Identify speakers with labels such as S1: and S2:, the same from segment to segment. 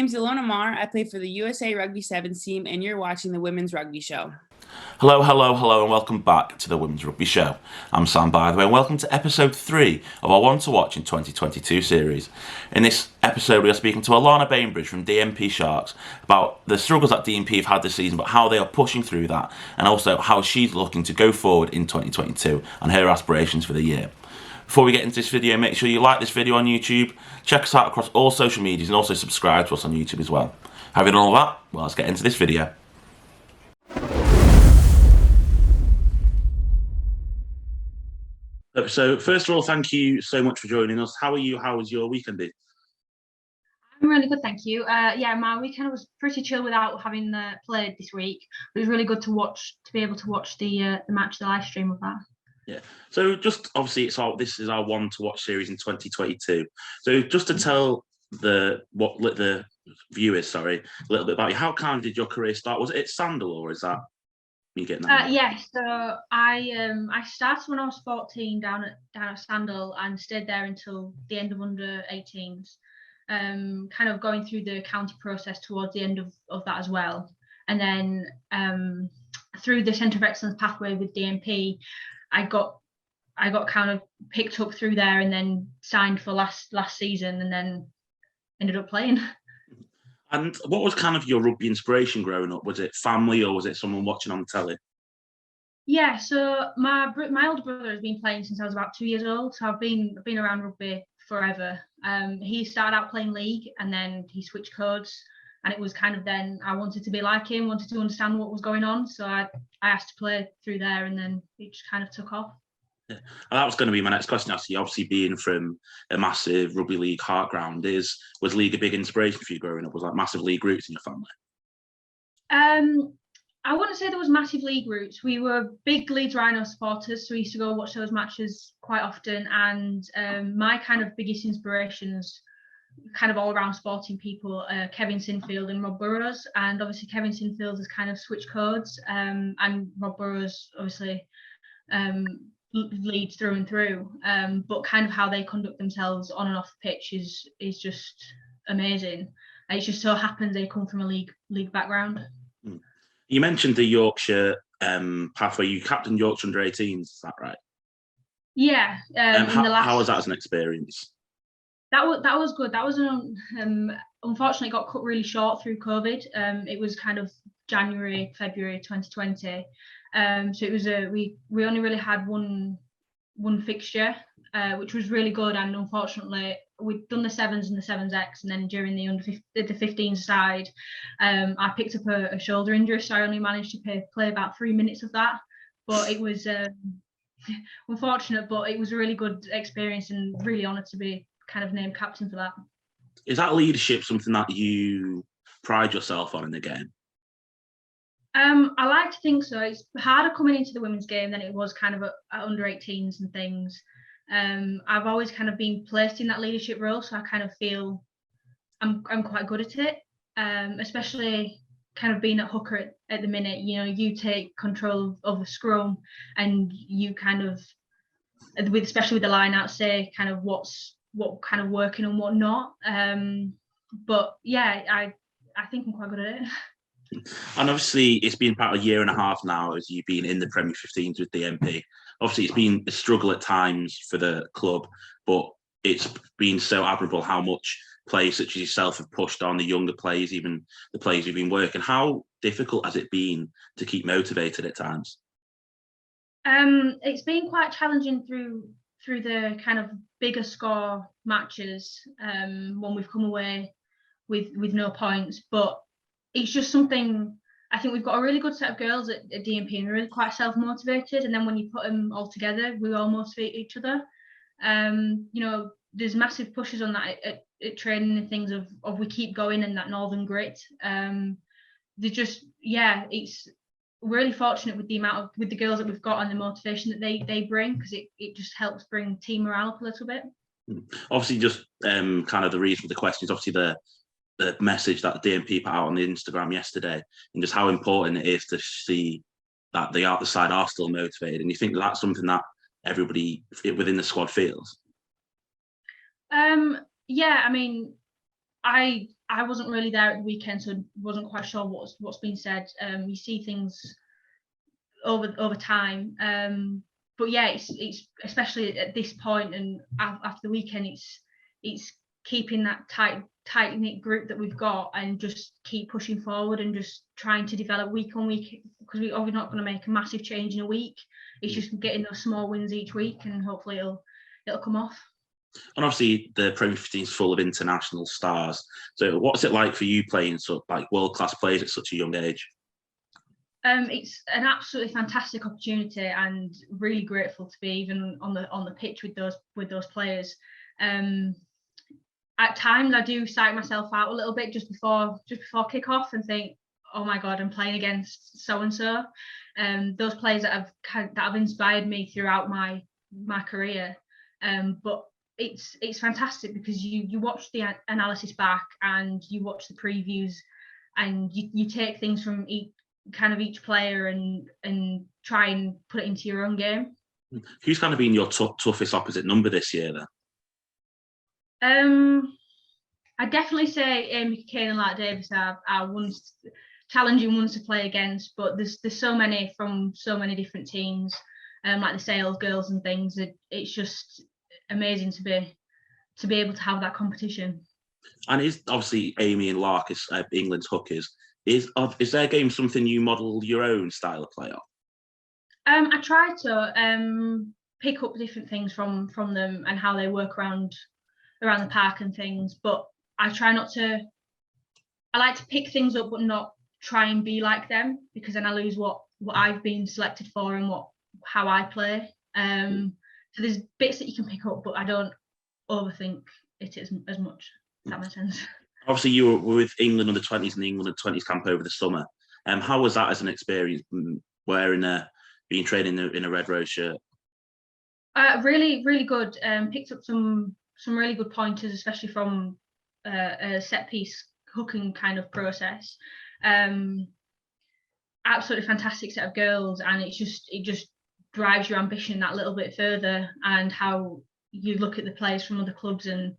S1: name's Alana Marr. I play for the USA Rugby Sevens team, and you're watching the Women's Rugby Show.
S2: Hello, and welcome back to the Women's Rugby Show. I'm Sam, by the way, and welcome to episode 3 of our One to Watch in 2022 series. In this episode, we are speaking to Alana Bainbridge from DMP Sharks about the struggles that DMP have had this season, but how they are pushing through that, and also how she's looking to go forward in 2022 and her aspirations for the year. Before we get into this video, make sure you like this video on YouTube, check us out across all social medias, and also subscribe to us on YouTube as well. Having done all that, well, let's get into this video. So, first of all, thank you so much for joining us. How are you? How was your weekend been?
S3: I'm really good, thank you. My weekend was pretty chill without having played this week. It was really good to be able to watch the match, the live stream of that.
S2: Yeah. So, just obviously, this is our One to Watch series in 2022. So, just to tell the viewers, a little bit about you. How kind did your career start? Was it at Sandal, or is that you getting that?
S3: So I started when I was 14 down at Sandal and stayed there until the end of under 18s. Kind of going through the county process towards the end of that as well, and then through the Centre of Excellence pathway with DMP, I got kind of picked up through there and then signed for last season, and then ended up playing.
S2: And what was kind of your rugby inspiration growing up? Was it family, or was it someone watching on telly?
S3: Yeah, so my older brother has been playing since I was about 2 years old, so I've been around rugby forever. He started out playing league, and then he switched codes, and it was kind of then I wanted to be like him, wanted to understand what was going on, so I asked to play through there, and then it just kind of took off.
S2: Yeah. And that was going to be my next question. Actually, obviously being from a massive rugby league heartground, was league a big inspiration for you growing up? Was like massive league roots in your family?
S3: I wouldn't say there was massive league roots. We were big Leeds Rhino supporters, so we used to go watch those matches quite often. And my kind of biggest inspirations, kind of all around sporting people, Kevin Sinfield and Rob Burrows. And obviously Kevin Sinfield has kind of switched codes, and Rob Burrows obviously leads through and through. But kind of how they conduct themselves on and off the pitch is just amazing. It just so happens they come from a league background.
S2: You mentioned the Yorkshire pathway. You captained Yorkshire under 18s, is that right?
S3: Yeah.
S2: How was that as an experience?
S3: That was good. That was unfortunately got cut really short through COVID. It was kind of January, February 2020. So it was we only really had one fixture, which was really good. And unfortunately, we'd done the sevens and the sevens X, and then during the 15 side, I picked up a shoulder injury, so I only managed to play about 3 minutes of that. But it was unfortunate, but it was a really good experience, and really honoured to be kind of named captain for that.
S2: Is that leadership something that you pride yourself on in the game?
S3: I like to think so. It's harder coming into the women's game than it was kind of at under 18s and things. I've always kind of been placed in that leadership role, so I kind of feel I'm quite good at it. Especially kind of being at hooker at the minute. You know, you take control of the scrum, and you kind of, especially with the line out, say kind of what kind of working and what not. But yeah, I think I'm quite good at it.
S2: And obviously, it's been about a year and a half now as you've been in the Premier 15s with DMP. Obviously, it's been a struggle at times for the club, but it's been so admirable how much players such as yourself have pushed on the younger players, even the players who've been working. How difficult has it been to keep motivated at times?
S3: It's been quite challenging through the kind of bigger score matches, when we've come away with no points, but it's just something. I think we've got a really good set of girls at DMP, and we're really quite self-motivated, and then when you put them all together, we all motivate each other. You know, there's massive pushes on that at training and things of we keep going, and that northern grit. It's really fortunate with the amount with the girls that we've got and the motivation that they bring, because it just helps bring team morale up a little bit.
S2: Obviously, just kind of the reason for the question is obviously the message that DMP put out on the Instagram yesterday, and just how important it is to see that the other side are still motivated. And you think that's something that everybody within the squad feels?
S3: Yeah, I mean, I I wasn't really there at the weekend, so wasn't quite sure what's been said. You see things over time, but yeah, it's especially at this point and after the weekend, it's keeping that tight knit group that we've got and just keep pushing forward and just trying to develop week on week, because we're not going to make a massive change in a week. It's just getting those small wins each week, and hopefully it'll come off.
S2: And obviously, the Premier 15 is full of international stars. So, what's it like for you playing world-class players at such a young age?
S3: It's an absolutely fantastic opportunity, and really grateful to be even on the pitch with those players. At times, I do psych myself out a little bit just before kick-off and think, oh my God, I'm playing against so and so. Those players that have inspired me throughout my career. But it's fantastic because you watch the analysis back and you watch the previews, and you take things from each player and try and put it into your own game.
S2: Who's kind of been your toughest opposite number this year then?
S3: I'd definitely say Amy Kane and Lat Davis are challenging ones to play against, but there's so many from so many different teams, like the Sales girls and things. It's just amazing to be able to have that competition.
S2: And is obviously Amy and Lark is England's hookers. Is their game something you model your own style of play on?
S3: I try to pick up different things from them and how they work around the park and things, but I try not to. I like to pick things up, but not try and be like them, because then I lose what I've been selected for and how I play. So there's bits that you can pick up, but I don't overthink it as much. If that makes sense.
S2: Obviously, you were with England under 20s and the England under 20s camp over the summer. How was that as an experience, being trained in a Red Rose shirt?
S3: Really, really good. Picked up some really good pointers, especially from a set piece hooking kind of process. Absolutely fantastic set of girls, and it just drives your ambition that little bit further, and how you look at the players from other clubs, and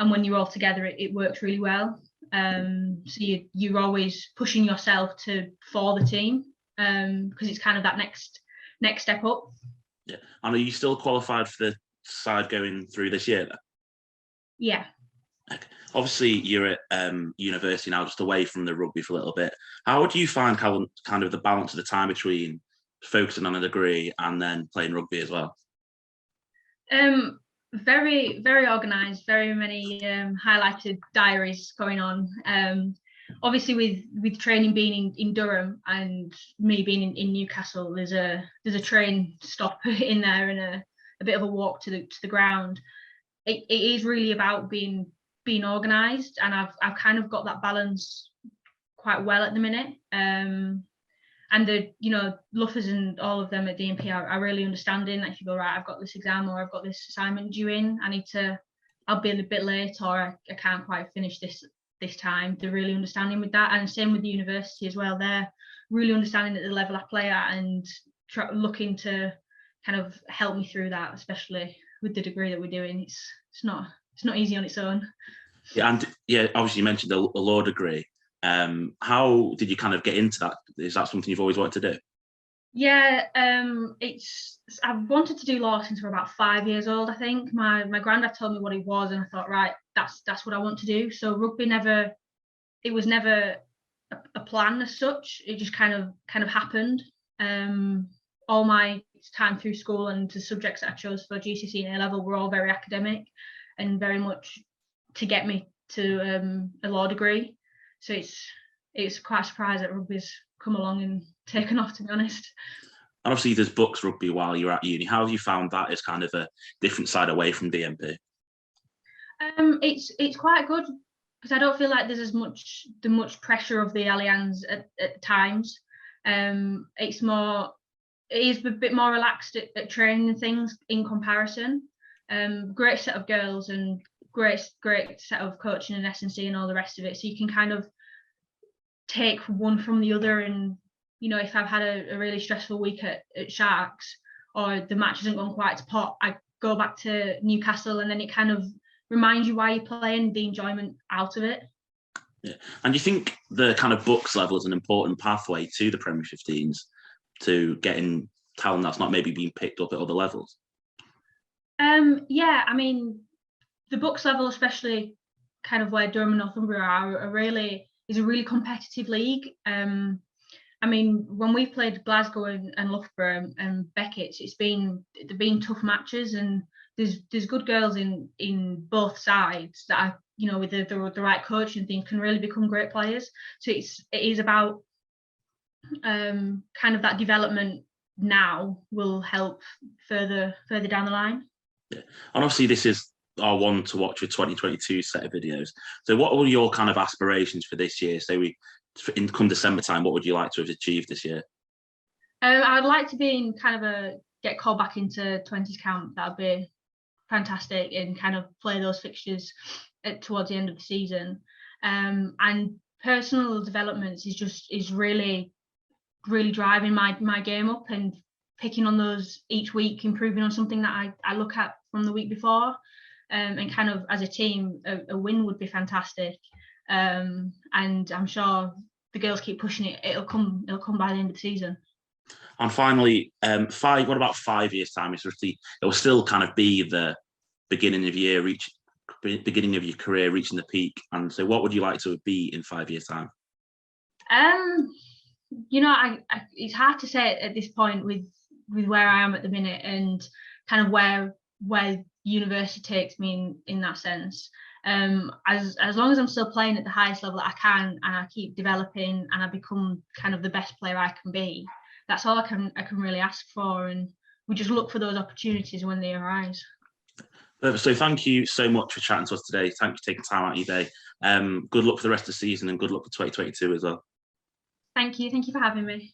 S3: when you're all together, it works really well. So you're always pushing yourself for the team, because it's kind of that next step up.
S2: Yeah, and are you still qualified for the side going through this year then?
S3: Yeah.
S2: Okay. Obviously, you're at university now, just away from the rugby for a little bit. How would you find kind of the balance of the time between focusing on a degree and then playing rugby as well?
S3: Very, very organised, very many highlighted diaries going on. Obviously, with training being in Durham and me being in Newcastle, there's a train stop in there and a bit of a walk to the ground. It is really about being organised, and I've kind of got that balance quite well at the minute. And the Luffers and all of them at DMP are really understanding. Like, if you go, right, I've got this exam or I've got this assignment due in, I'll be a bit late, or I can't quite finish this time. They're really understanding with that, and same with the university as well. They're really understanding at the level I play at and looking to kind of help me through that, especially with the degree that we're doing. It's not easy on its own.
S2: Yeah, and obviously you mentioned a law degree. How did you kind of get into that? Is that something you've always wanted to do?
S3: Yeah, I've wanted to do law since we're about 5 years old. I think my granddad told me what it was, and I thought, right, that's what I want to do. So rugby was never a plan as such. It just kind of happened. All my time through school and the subjects that I chose for GCSE and A level were all very academic and very much to get me to a law degree. So it's quite a surprise that rugby's come along and taken off, to be honest.
S2: And obviously there's books rugby while you're at uni. How have you found that as kind of a different side away from DMP?
S3: It's quite good, because I don't feel like there's the much pressure of the Allianz at times. It is a bit more relaxed at training and things in comparison. Great set of girls and great set of coaching and S&C and all the rest of it. So you can kind of take one from the other, and if I've had a really stressful week at Sharks, or the match hasn't gone quite to pot, I go back to Newcastle, and then it kind of reminds you why you're playing, the enjoyment out of it.
S2: Yeah. And do you think the kind of books level is an important pathway to the Premiership teams to getting talent that's not maybe being picked up at other levels?
S3: Yeah, I mean, the books level, especially kind of where Durham and Northumbria is a really competitive league. I mean, when we played Glasgow and Loughborough and Beckett's, they've been tough matches, and there's good girls in both sides that are, you know, with the right coach and things, can really become great players. So it is about kind of that development now will help further down the line.
S2: Yeah. And obviously this is our one to watch for 2022 set of videos. So what were your kind of aspirations for this year? So come December time, what would you like to have achieved this year?
S3: I'd like to be in kind of get called back into 20s camp. That'd be fantastic, and kind of play those fixtures towards the end of the season. And personal developments is really driving my game up, and picking on those each week, improving on something that I look at from the week before. And kind of as a team, a win would be fantastic. And I'm sure the girls keep pushing it. It'll come by the end of the season.
S2: And finally, what about 5 years' time? It will still kind of be the beginning of your career, reaching the peak. And so, what would you like to be in 5 years' time?
S3: You know, it's hard to say at this point with where I am at the minute, and kind of where university takes me in that sense. As long as I'm still playing at the highest level that I can, and I keep developing, and I become kind of the best player I can be, that's all I can really ask for, and we just look for those opportunities when they arise.
S2: So thank you so much for chatting to us today. Thank you for taking time out of your day. Good luck for the rest of the season, and good luck for 2022 as well.
S3: Thank you for having me.